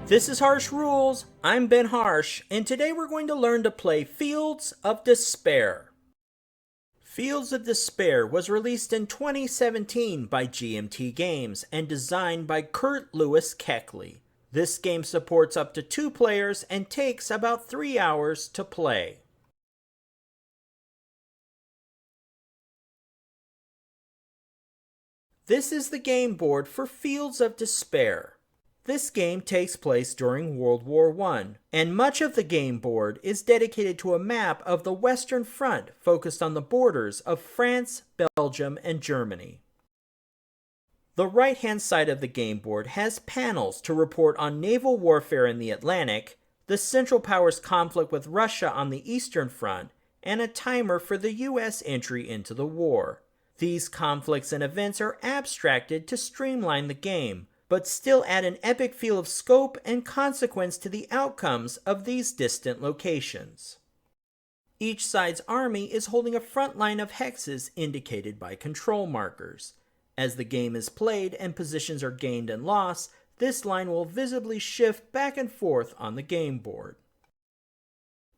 This is Harsh Rules, I'm Ben Harsh, and today we're going to learn to play Fields of Despair. Fields of Despair was released in 2017 by GMT Games and designed by Kurt Lewis Keckley. This game supports up to 2 players and takes about 3 hours to play. This is the game board for Fields of Despair. This game takes place during World War I, and much of the game board is dedicated to a map of the Western Front focused on the borders of France, Belgium, and Germany. The right-hand side of the game board has panels to report on naval warfare in the Atlantic, the Central Powers conflict with Russia on the Eastern Front, and a timer for the U.S. entry into the war. These conflicts and events are abstracted to streamline the game, but still add an epic feel of scope and consequence to the outcomes of these distant locations. Each side's army is holding a front line of hexes indicated by control markers. As the game is played and positions are gained and lost, this line will visibly shift back and forth on the game board.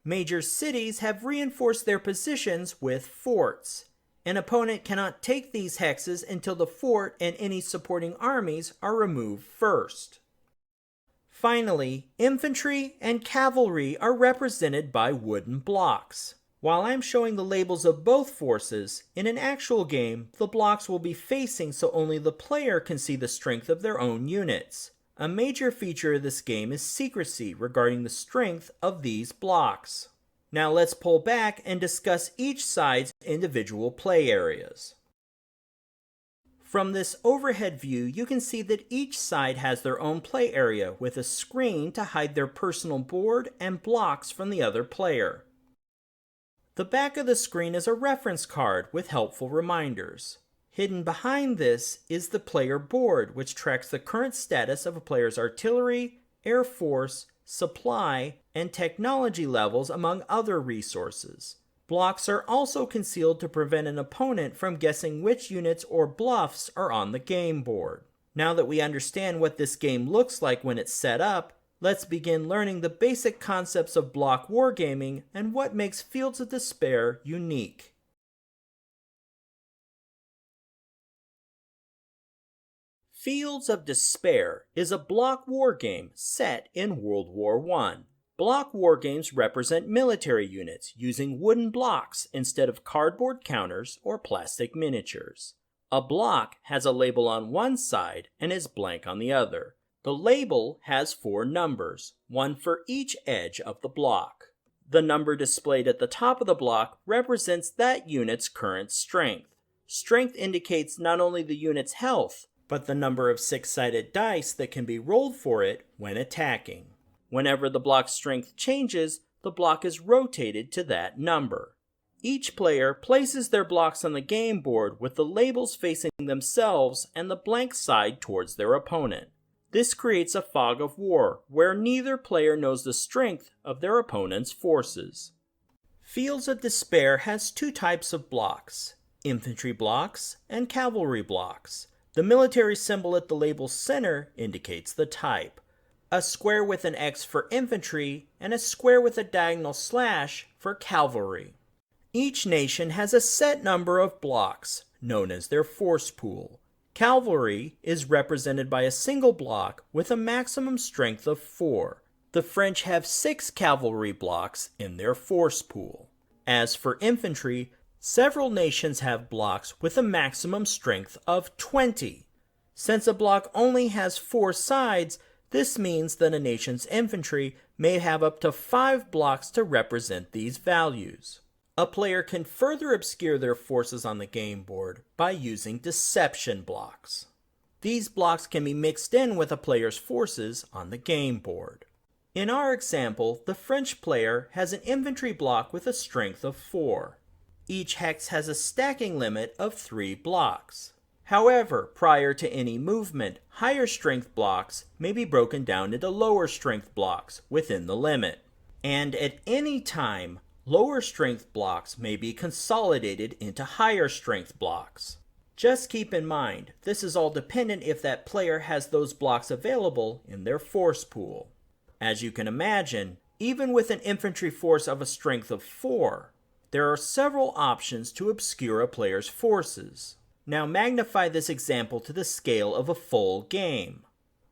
Major cities have reinforced their positions with forts. An opponent cannot take these hexes until the fort and any supporting armies are removed first. Finally, infantry and cavalry are represented by wooden blocks. While I'm showing the labels of both forces, in an actual game, the blocks will be facing so only the player can see the strength of their own units. A major feature of this game is secrecy regarding the strength of these blocks. Now let's pull back and discuss each side's individual play areas. From this overhead view, you can see that each side has their own play area with a screen to hide their personal board and blocks from the other player. The back of the screen is a reference card with helpful reminders. Hidden behind this is the player board, which tracks the current status of a player's artillery, air force, supply, and technology levels among other resources. Blocks are also concealed to prevent an opponent from guessing which units or bluffs are on the game board. Now that we understand what this game looks like when it's set up, let's begin learning the basic concepts of block wargaming and what makes Fields of Despair unique. Fields of Despair is a block wargame set in World War I. Block wargames represent military units using wooden blocks instead of cardboard counters or plastic miniatures. A block has a label on one side and is blank on the other. The label has 4 numbers, one for each edge of the block. The number displayed at the top of the block represents that unit's current strength. Strength indicates not only the unit's health, but the number of 6-sided dice that can be rolled for it when attacking. Whenever the block's strength changes, the block is rotated to that number. Each player places their blocks on the game board with the labels facing themselves and the blank side towards their opponent. This creates a fog of war, where neither player knows the strength of their opponent's forces. Fields of Despair has 2 types of blocks: infantry blocks and cavalry blocks. The military symbol at the label's center indicates the type. A square with an X for infantry and a square with a diagonal slash for cavalry. Each nation has a set number of blocks, known as their force pool. Cavalry is represented by a single block with a maximum strength of 4. The French have 6 cavalry blocks in their force pool. As for infantry, several nations have blocks with a maximum strength of 20. Since a block only has 4 sides, this means that a nation's infantry may have up to 5 blocks to represent these values. A player can further obscure their forces on the game board by using deception blocks. These blocks can be mixed in with a player's forces on the game board. In our example, the French player has an infantry block with a strength of 4. Each hex has a stacking limit of 3 blocks. However, prior to any movement, higher strength blocks may be broken down into lower strength blocks within the limit. And at any time, lower strength blocks may be consolidated into higher strength blocks. Just keep in mind, this is all dependent if that player has those blocks available in their force pool. As you can imagine, even with an infantry force of a strength of 4, there are several options to obscure a player's forces. Now magnify this example to the scale of a full game.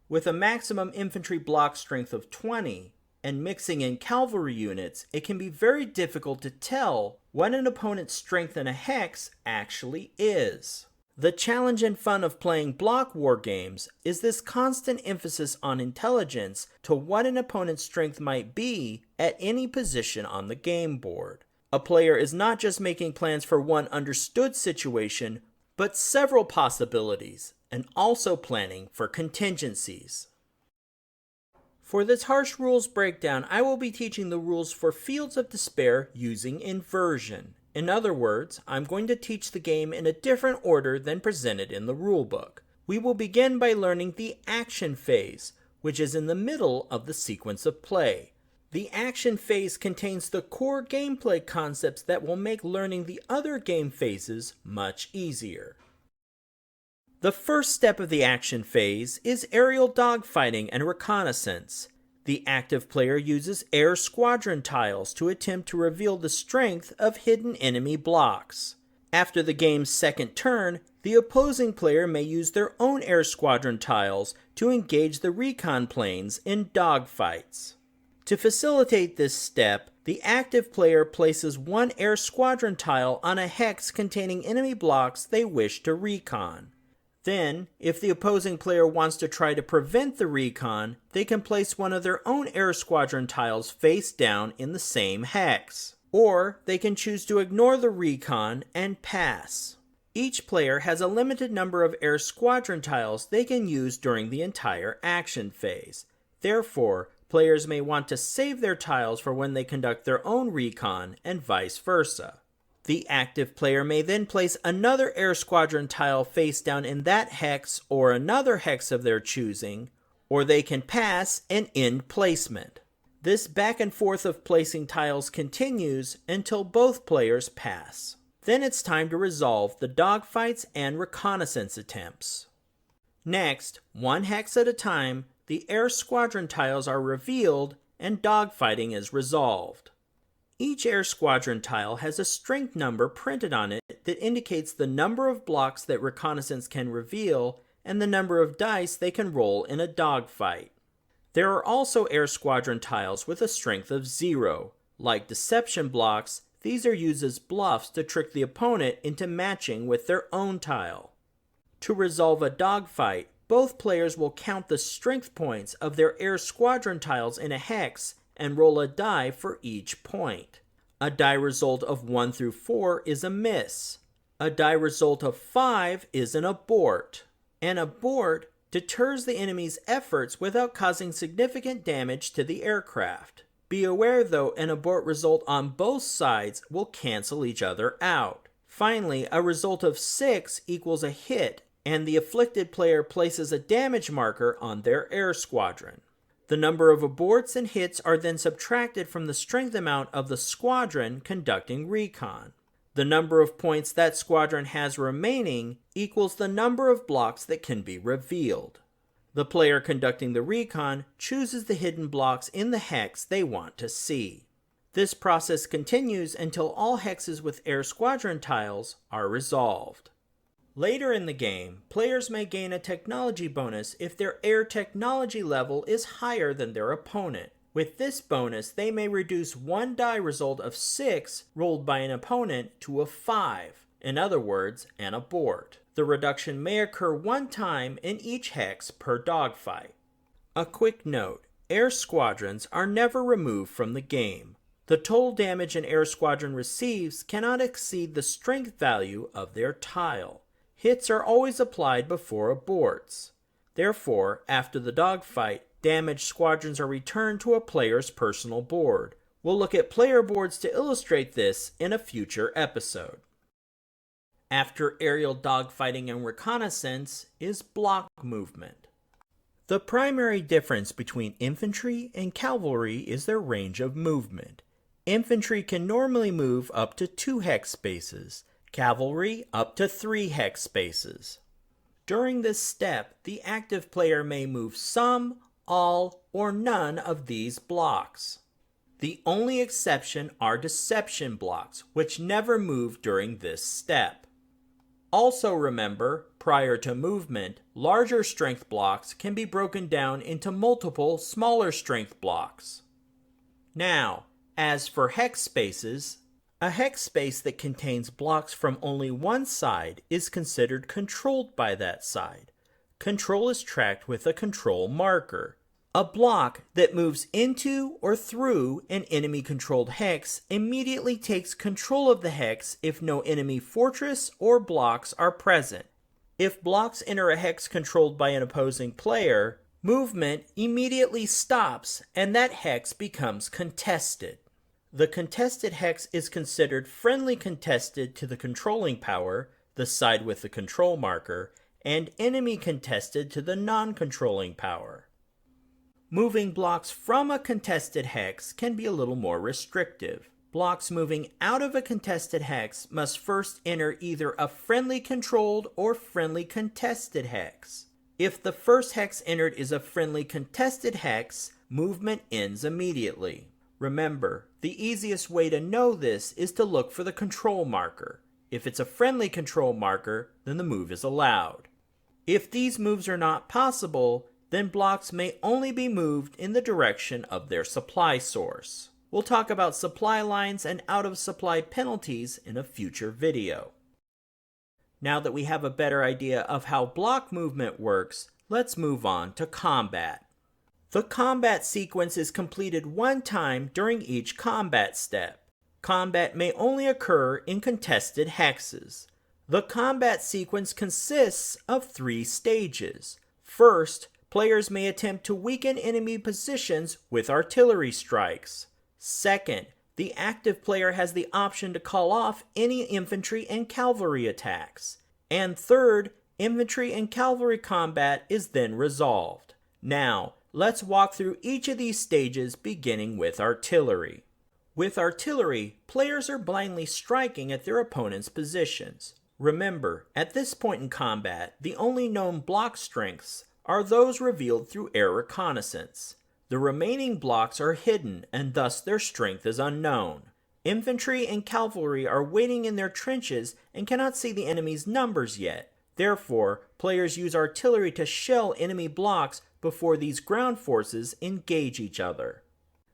With a maximum infantry block strength of 20, and mixing in cavalry units, it can be very difficult to tell what an opponent's strength in a hex actually is. The challenge and fun of playing block war games is this constant emphasis on intelligence to what an opponent's strength might be at any position on the game board. A player is not just making plans for one understood situation, but several possibilities, and also planning for contingencies. For this harsh rules breakdown, I will be teaching the rules for Fields of Despair using inversion. In other words, I'm going to teach the game in a different order than presented in the rulebook. We will begin by learning the action phase, which is in the middle of the sequence of play. The action phase contains the core gameplay concepts that will make learning the other game phases much easier. The first step of the action phase is aerial dogfighting and reconnaissance. The active player uses air squadron tiles to attempt to reveal the strength of hidden enemy blocks. After the game's second turn, the opposing player may use their own air squadron tiles to engage the recon planes in dogfights. To facilitate this step, the active player places one air squadron tile on a hex containing enemy blocks they wish to recon. Then, if the opposing player wants to try to prevent the recon, they can place one of their own air squadron tiles face down in the same hex. Or they can choose to ignore the recon and pass. Each player has a limited number of air squadron tiles they can use during the entire action phase. Therefore, players may want to save their tiles for when they conduct their own recon and vice versa. The active player may then place another air squadron tile face down in that hex or another hex of their choosing, or they can pass and end placement. This back and forth of placing tiles continues until both players pass. Then it's time to resolve the dogfights and reconnaissance attempts. Next, one hex at a time, the air squadron tiles are revealed and dogfighting is resolved. Each air squadron tile has a strength number printed on it that indicates the number of blocks that reconnaissance can reveal and the number of dice they can roll in a dogfight. There are also air squadron tiles with a strength of 0. Like deception blocks, these are used as bluffs to trick the opponent into matching with their own tile. To resolve a dogfight, both players will count the strength points of their air squadron tiles in a hex and roll a die for each point. A die result of 1 through 4 is a miss. A die result of 5 is an abort. An abort deters the enemy's efforts without causing significant damage to the aircraft. Be aware though, an abort result on both sides will cancel each other out. Finally, a result of 6 equals a hit, and the afflicted player places a damage marker on their air squadron. The number of aborts and hits are then subtracted from the strength amount of the squadron conducting recon. The number of points that squadron has remaining equals the number of blocks that can be revealed. The player conducting the recon chooses the hidden blocks in the hex they want to see. This process continues until all hexes with air squadron tiles are resolved. Later in the game, players may gain a technology bonus if their air technology level is higher than their opponent. With this bonus, they may reduce one die result of 6 rolled by an opponent to a 5, in other words, an abort. The reduction may occur one time in each hex per dogfight. A quick note, air squadrons are never removed from the game. The total damage an air squadron receives cannot exceed the strength value of their tile. Hits are always applied before aborts. Therefore, after the dogfight, damaged squadrons are returned to a player's personal board. We'll look at player boards to illustrate this in a future episode. After aerial dogfighting and reconnaissance is block movement. The primary difference between infantry and cavalry is their range of movement. Infantry can normally move up to 2 hex spaces. Cavalry up to 3 hex spaces. During this step, the active player may move some, all, or none of these blocks. The only exception are deception blocks, which never move during this step. Also remember, prior to movement, larger strength blocks can be broken down into multiple smaller strength blocks. Now, as for hex spaces, a hex space that contains blocks from only one side is considered controlled by that side. Control is tracked with a control marker. A block that moves into or through an enemy-controlled hex immediately takes control of the hex if no enemy fortress or blocks are present. If blocks enter a hex controlled by an opposing player, movement immediately stops and that hex becomes contested. The contested hex is considered friendly contested to the controlling power, the side with the control marker, and enemy contested to the non-controlling power. Moving blocks from a contested hex can be a little more restrictive. Blocks moving out of a contested hex must first enter either a friendly controlled or friendly contested hex. If the first hex entered is a friendly contested hex, movement ends immediately. Remember, the easiest way to know this is to look for the control marker. If it's a friendly control marker, then the move is allowed. If these moves are not possible, then blocks may only be moved in the direction of their supply source. We'll talk about supply lines and out-of-supply penalties in a future video. Now that we have a better idea of how block movement works, let's move on to combat. The combat sequence is completed one time during each combat step. Combat may only occur in contested hexes. The combat sequence consists of 3 stages. First, players may attempt to weaken enemy positions with artillery strikes. Second, the active player has the option to call off any infantry and cavalry attacks. And third, infantry and cavalry combat is then resolved. Now, let's walk through each of these stages beginning with artillery. With artillery, players are blindly striking at their opponent's positions. Remember, at this point in combat, the only known block strengths are those revealed through air reconnaissance. The remaining blocks are hidden and thus their strength is unknown. Infantry and cavalry are waiting in their trenches and cannot see the enemy's numbers yet. Therefore, players use artillery to shell enemy blocks before these ground forces engage each other.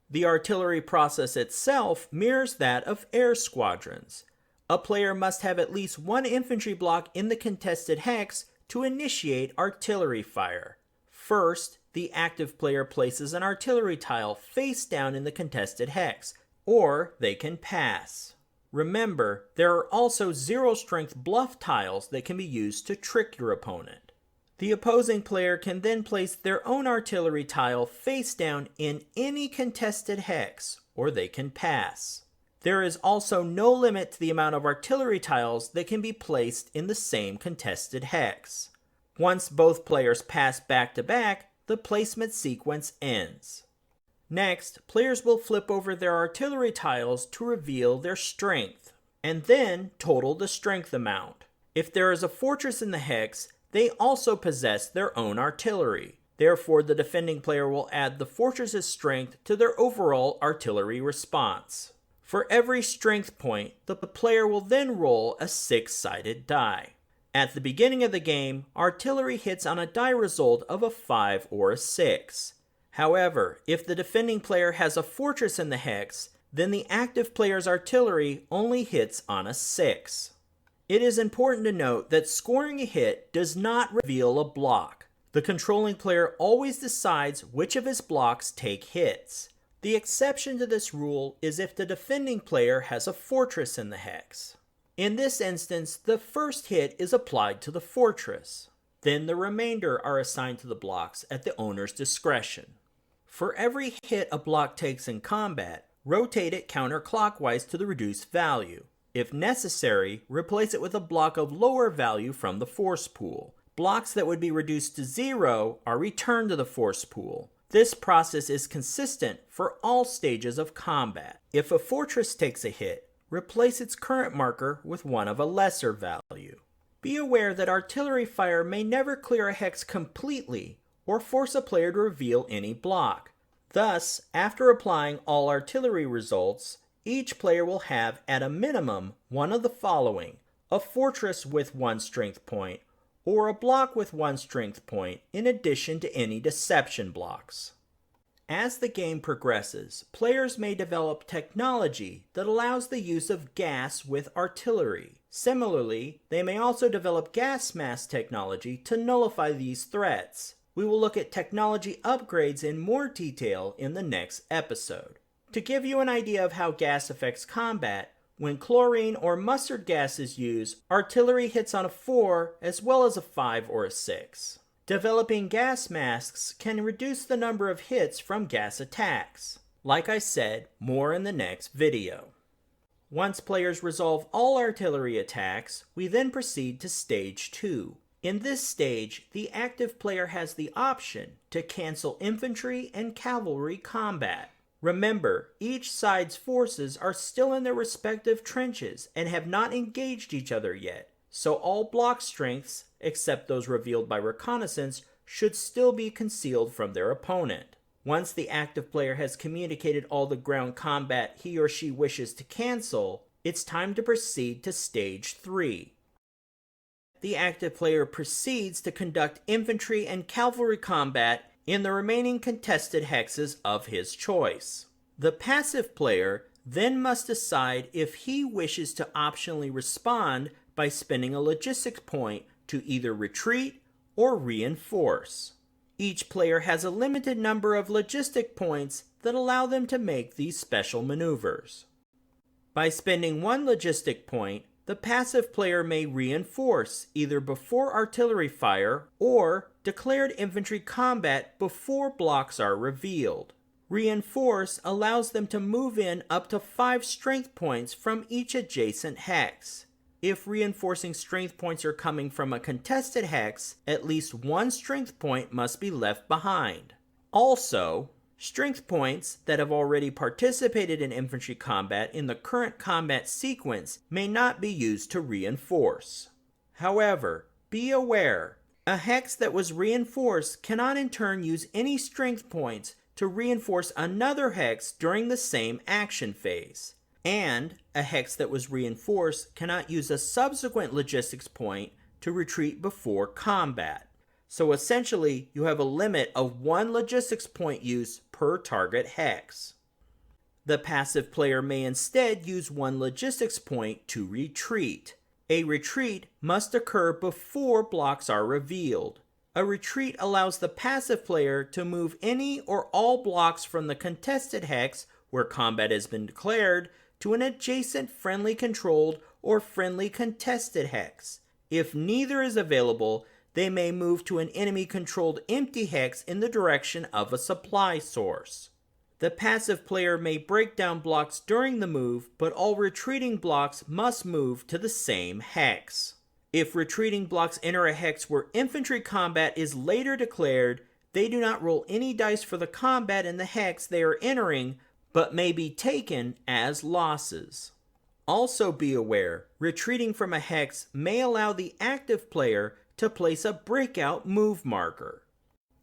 The artillery process itself mirrors that of air squadrons. A player must have at least one infantry block in the contested hex to initiate artillery fire. First, the active player places an artillery tile face down in the contested hex, or they can pass. Remember, there are also zero-strength bluff tiles that can be used to trick your opponent. The opposing player can then place their own artillery tile face down in any contested hex, or they can pass. There is also no limit to the amount of artillery tiles that can be placed in the same contested hex. Once both players pass back to back, the placement sequence ends. Next, players will flip over their artillery tiles to reveal their strength, and then total the strength amount. If there is a fortress in the hex, they also possess their own artillery. Therefore, the defending player will add the fortress's strength to their overall artillery response. For every strength point, the player will then roll a 6-sided die. At the beginning of the game, artillery hits on a die result of a 5 or a 6. However, if the defending player has a fortress in the hex, then the active player's artillery only hits on a 6. It is important to note that scoring a hit does not reveal a block. The controlling player always decides which of his blocks take hits. The exception to this rule is if the defending player has a fortress in the hex. In this instance, the first hit is applied to the fortress. Then the remainder are assigned to the blocks at the owner's discretion. For every hit a block takes in combat, rotate it counterclockwise to the reduced value. If necessary, replace it with a block of lower value from the force pool. Blocks that would be reduced to 0 are returned to the force pool. This process is consistent for all stages of combat. If a fortress takes a hit, replace its current marker with one of a lesser value. Be aware that artillery fire may never clear a hex completely, or force a player to reveal any block. Thus, after applying all artillery results, each player will have at a minimum one of the following: a fortress with 1 strength point, or a block with 1 strength point in addition to any deception blocks. As the game progresses, players may develop technology that allows the use of gas with artillery. Similarly, they may also develop gas mask technology to nullify these threats. We will look at technology upgrades in more detail in the next episode. To give you an idea of how gas affects combat, when chlorine or mustard gas is used, artillery hits on a 4 as well as a 5 or a 6. Developing gas masks can reduce the number of hits from gas attacks. Like I said, more in the next video. Once players resolve all artillery attacks, we then proceed to Stage 2. In this stage, the active player has the option to cancel infantry and cavalry combat. Remember, each side's forces are still in their respective trenches and have not engaged each other yet, so all block strengths, except those revealed by reconnaissance, should still be concealed from their opponent. Once the active player has communicated all the ground combat he or she wishes to cancel, it's time to proceed to Stage 3. The active player proceeds to conduct infantry and cavalry combat in the remaining contested hexes of his choice. The passive player then must decide if he wishes to optionally respond by spending a logistics point to either retreat or reinforce. Each player has a limited number of logistic points that allow them to make these special maneuvers. By spending 1 logistic point, the passive player may reinforce either before artillery fire or declared infantry combat before blocks are revealed. Reinforce allows them to move in up to 5 strength points from each adjacent hex. If reinforcing strength points are coming from a contested hex, at least 1 strength point must be left behind. Also, strength points that have already participated in infantry combat in the current combat sequence may not be used to reinforce. However, be aware, a hex that was reinforced cannot in turn use any strength points to reinforce another hex during the same action phase. And a hex that was reinforced cannot use a subsequent logistics point to retreat before combat. So essentially, you have a limit of 1 logistics point use per target hex. The passive player may instead use 1 logistics point to retreat. A retreat must occur before blocks are revealed. A retreat allows the passive player to move any or all blocks from the contested hex where combat has been declared to an adjacent friendly controlled or friendly contested hex. If neither is available, they may move to an enemy controlled empty hex in the direction of a supply source. The passive player may break down blocks during the move, but all retreating blocks must move to the same hex. If retreating blocks enter a hex where infantry combat is later declared, they do not roll any dice for the combat in the hex they are entering, but may be taken as losses. Also be aware, retreating from a hex may allow the active player to place a breakout move marker.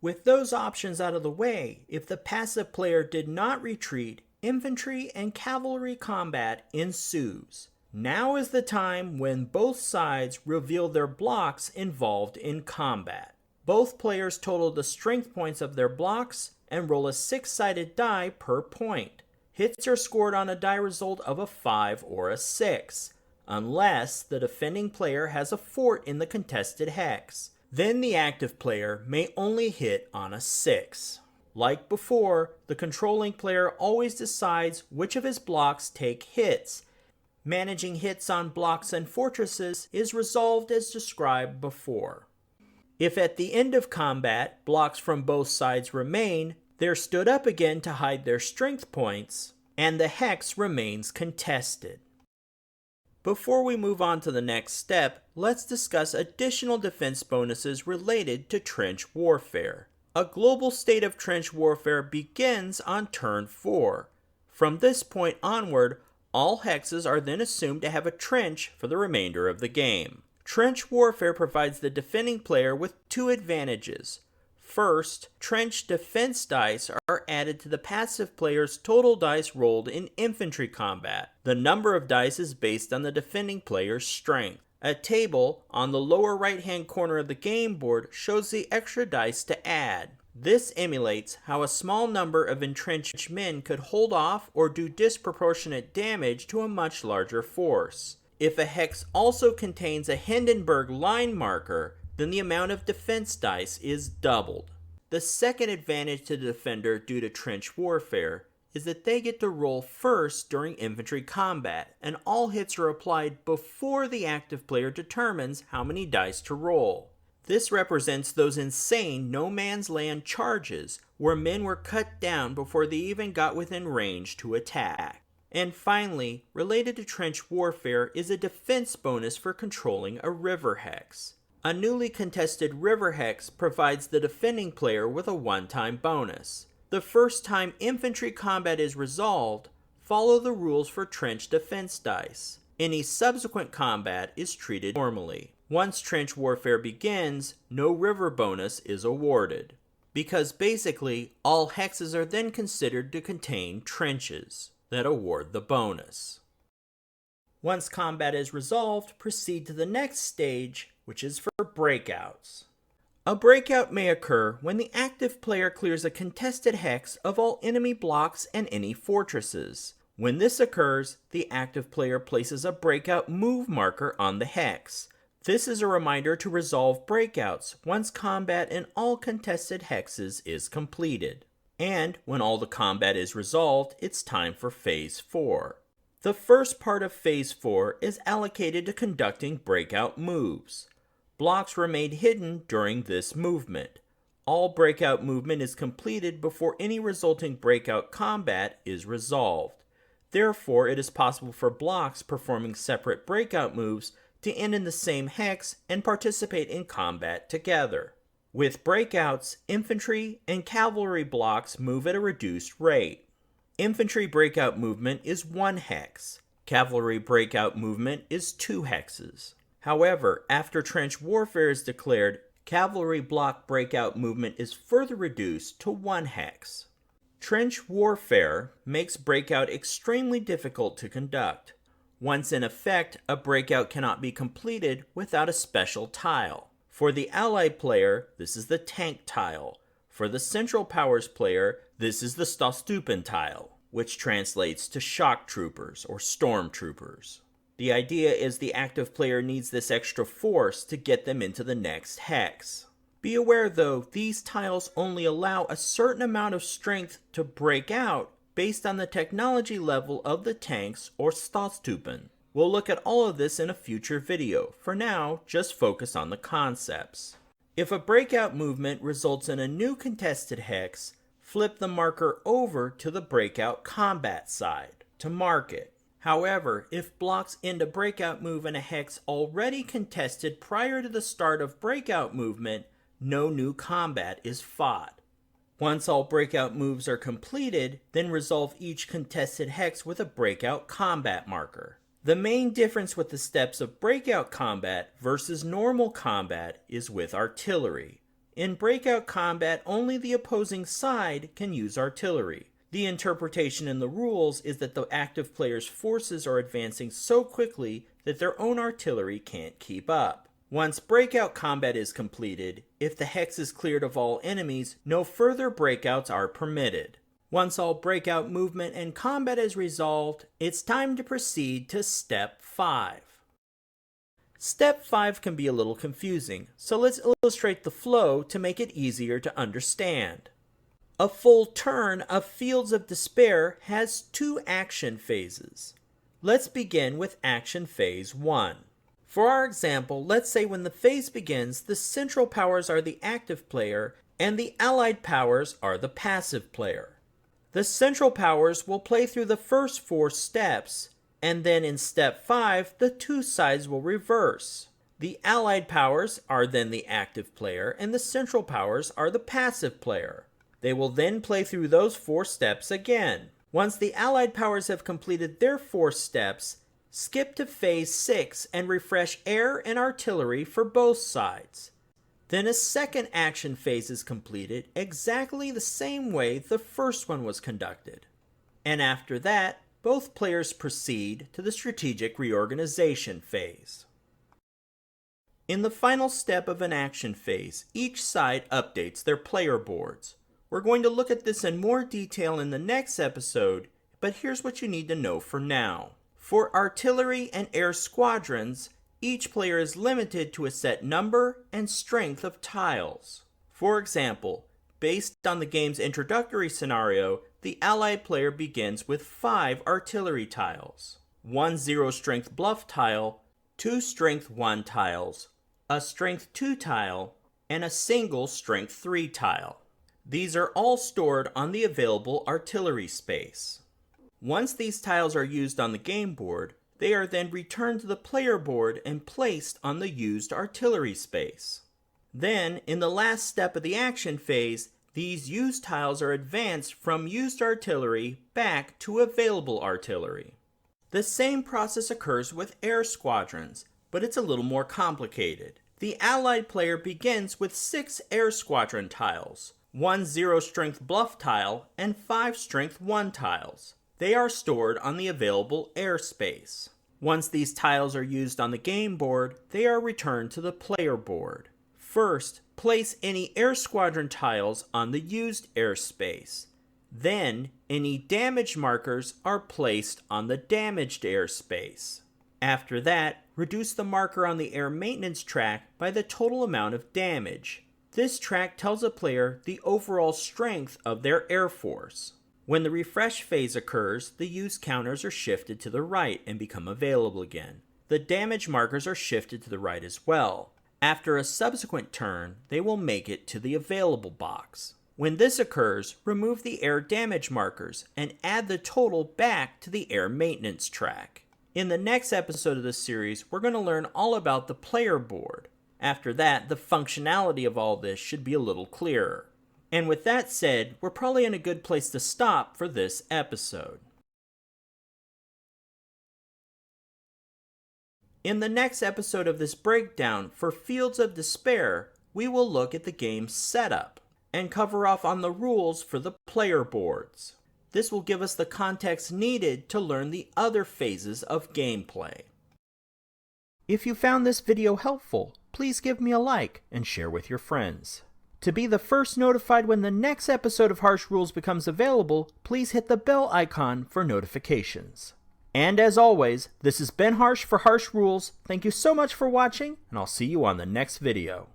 With those options out of the way, if the passive player did not retreat, infantry and cavalry combat ensues. Now is the time when both sides reveal their blocks involved in combat. Both players total the strength points of their blocks and roll a 6-sided die per point. Hits are scored on a die result of a 5 or a 6, unless the defending player has a fort in the contested hex. Then the active player may only hit on a 6. Like before, the controlling player always decides which of his blocks take hits. Managing hits on blocks and fortresses is resolved as described before. If at the end of combat, blocks from both sides remain, they're stood up again to hide their strength points, and the hex remains contested. Before we move on to the next step, let's discuss additional defense bonuses related to trench warfare. A global state of trench warfare begins on turn 4. From this point onward, all hexes are then assumed to have a trench for the remainder of the game. Trench warfare provides the defending player with 2 advantages. First, trench defense dice are added to the passive player's total dice rolled in infantry combat. The number of dice is based on the defending player's strength. A table on the lower right-hand corner of the game board shows the extra dice to add. This emulates how a small number of entrenched men could hold off or do disproportionate damage to a much larger force. If a hex also contains a Hindenburg line marker, then the amount of defense dice is doubled. The second advantage to the defender due to trench warfare is that they get to roll first during infantry combat, and all hits are applied before the active player determines how many dice to roll. This represents those insane no man's land charges where men were cut down before they even got within range to attack. And finally, related to trench warfare is a defense bonus for controlling a river hex. A newly contested river hex provides the defending player with a one-time bonus. The first time infantry combat is resolved, follow the rules for trench defense dice. Any subsequent combat is treated normally. Once trench warfare begins, no river bonus is awarded, because basically all hexes are then considered to contain trenches that award the bonus. Once combat is resolved, proceed to the next stage, which is for breakouts. A breakout may occur when the active player clears a contested hex of all enemy blocks and any fortresses. When this occurs, the active player places a breakout move marker on the hex. This is a reminder to resolve breakouts once combat in all contested hexes is completed. And when all the combat is resolved, it's time for Phase 4. The first part of Phase 4 is allocated to conducting breakout moves. Blocks remain hidden during this movement. All breakout movement is completed before any resulting breakout combat is resolved. Therefore, it is possible for blocks performing separate breakout moves to end in the same hex and participate in combat together. With breakouts, infantry and cavalry blocks move at a reduced rate. Infantry breakout movement is 1 hex. Cavalry breakout movement is 2 hexes. However, after trench warfare is declared, cavalry block breakout movement is further reduced to 1 hex. Trench warfare makes breakout extremely difficult to conduct. Once in effect, a breakout cannot be completed without a special tile. For the allied player, this is the tank tile. For the Central Powers player, this is the Stoßtruppen tile, which translates to shock troopers or storm troopers. The idea is the active player needs this extra force to get them into the next hex. Be aware though, these tiles only allow a certain amount of strength to break out based on the technology level of the tanks or Stoßtruppen. We'll look at all of this in a future video. For now, just focus on the concepts. If a breakout movement results in a new contested hex, flip the marker over to the breakout combat side to mark it. However, if blocks end a breakout move in a hex already contested prior to the start of breakout movement, no new combat is fought. Once all breakout moves are completed, then resolve each contested hex with a breakout combat marker. The main difference with the steps of breakout combat versus normal combat is with artillery. In breakout combat, only the opposing side can use artillery. The interpretation in the rules is that the active player's forces are advancing so quickly that their own artillery can't keep up. Once breakout combat is completed, if the hex is cleared of all enemies, no further breakouts are permitted. Once all breakout movement and combat is resolved, it's time to proceed to Step 5. Step 5 can be a little confusing, so let's illustrate the flow to make it easier to understand. A full turn of Fields of Despair has 2 action phases. Let's begin with Action Phase 1. For our example, let's say when the phase begins, the Central Powers are the active player and the Allied Powers are the passive player. The Central Powers will play through the first 4 steps, and then in Step 5, the 2 sides will reverse. The Allied Powers are then the active player and the Central Powers are the passive player. They will then play through those 4 steps again. Once the Allied Powers have completed their 4 steps, skip to Phase 6 and refresh air and artillery for both sides. Then a second action phase is completed exactly the same way the first one was conducted. And after that, both players proceed to the strategic reorganization phase. In the final step of an action phase, each side updates their player boards. We're going to look at this in more detail in the next episode, but here's what you need to know for now. For artillery and air squadrons, each player is limited to a set number and strength of tiles. For example, based on the game's introductory scenario, the allied player begins with 5 artillery tiles, 1 0 strength bluff tile, 2 strength 1 tiles, a strength 2 tile, and a single strength 3 tile. These are all stored on the available artillery space. Once these tiles are used on the game board, they are then returned to the player board and placed on the used artillery space. Then, in the last step of the action phase, these used tiles are advanced from used artillery back to available artillery. The same process occurs with air squadrons, but it's a little more complicated. The allied player begins with 6 air squadron tiles, 1 0 strength bluff tile, and 5 strength 1 tiles. They are stored on the available airspace. Once these tiles are used on the game board, they are returned to the player board. First, place any air squadron tiles on the used airspace. Then, any damage markers are placed on the damaged airspace. After that, reduce the marker on the air maintenance track by the total amount of damage. This track tells a player the overall strength of their air force. When the refresh phase occurs, the use counters are shifted to the right and become available again. The damage markers are shifted to the right as well. After a subsequent turn, they will make it to the available box. When this occurs, remove the air damage markers and add the total back to the air maintenance track. In the next episode of this series, we're going to learn all about the player board. After that, the functionality of all this should be a little clearer. And with that said, we're probably in a good place to stop for this episode. In the next episode of this breakdown for Fields of Despair, we will look at the game's setup and cover off on the rules for the player boards. This will give us the context needed to learn the other phases of gameplay. If you found this video helpful, please give me a like and share with your friends. To be the first notified when the next episode of Harsh Rules becomes available, please hit the bell icon for notifications. And as always, this has been Harsh for Harsh Rules. Thank you so much for watching, and I'll see you on the next video.